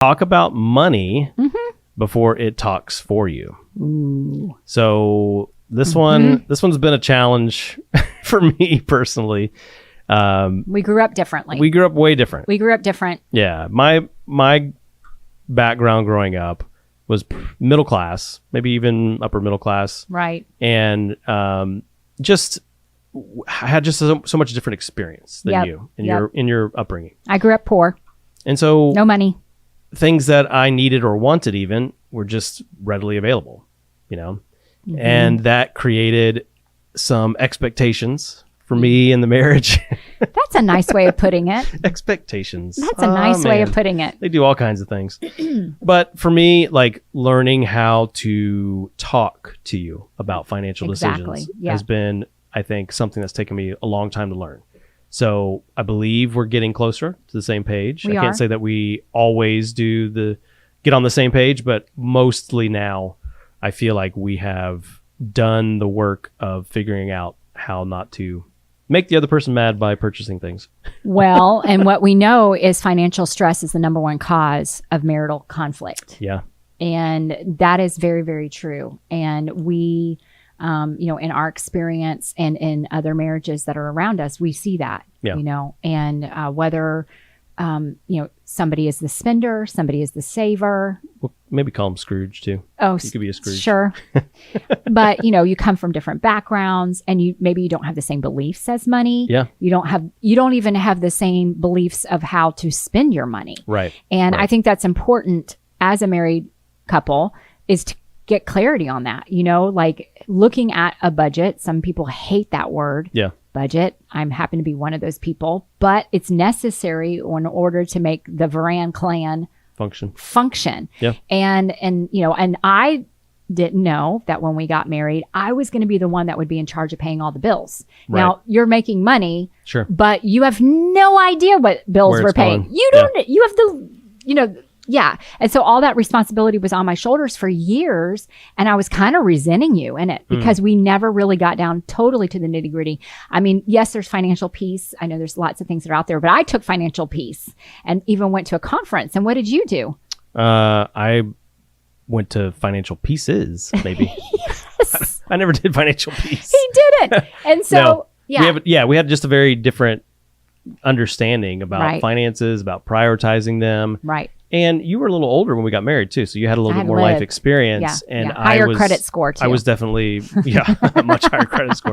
talk about money before it talks for you. Ooh. So this one's been a challenge for me personally. We grew up differently. We grew up way different. We grew up different. Yeah. My background growing up was middle class, maybe even upper middle class. Right. And I had just so much different experience than you in your upbringing. I grew up poor. And so no money. Things that I needed or wanted even were just readily available, and that created some expectations for me in the marriage. That's a nice way of putting it. Expectations. That's a nice way of putting it. They do all kinds of things. But for me, like learning how to talk to you about financial decisions has been, I think, something that's taken me a long time to learn. So I believe we're getting closer to the same page. I can't say that we always get on the same page, but mostly now I feel like we have done the work of figuring out how not to make the other person mad by purchasing things. Well, and what we know is financial stress is the number one cause of marital conflict. Yeah. And that is very, very true. And we, in our experience and in other marriages that are around us, we see that, and whether, somebody is the spender, somebody is the saver. Well, maybe call them Scrooge too. Oh, you could be a Scrooge. Sure. But, you come from different backgrounds and maybe you don't have the same beliefs as money. Yeah. You don't even have the same beliefs of how to spend your money. Right. And I think that's important as a married couple is to get clarity on that, like looking at a budget. Some people hate that word. Yeah. Budget. I'm happen to be one of those people, but it's necessary in order to make the Varan clan function. Yeah. And I didn't know that when we got married, I was going to be the one that would be in charge of paying all the bills. Right. Now you're making money, sure, but you have no idea what bills we're paying. You don't, you have the, yeah. And so all that responsibility was on my shoulders for years. And I was kind of resenting you in it because we never really got down totally to the nitty gritty. I mean, yes, there's financial peace. I know there's lots of things that are out there, but I took financial peace and even went to a conference. And what did you do? I went to financial pieces, maybe. Yes. I never did financial peace. He did it. And so, we had just a very different understanding about finances, about prioritizing them. Right. And you were a little older when we got married too, so you had a little bit more life experience. Yeah. And higher credit score too. I was definitely a much higher credit score.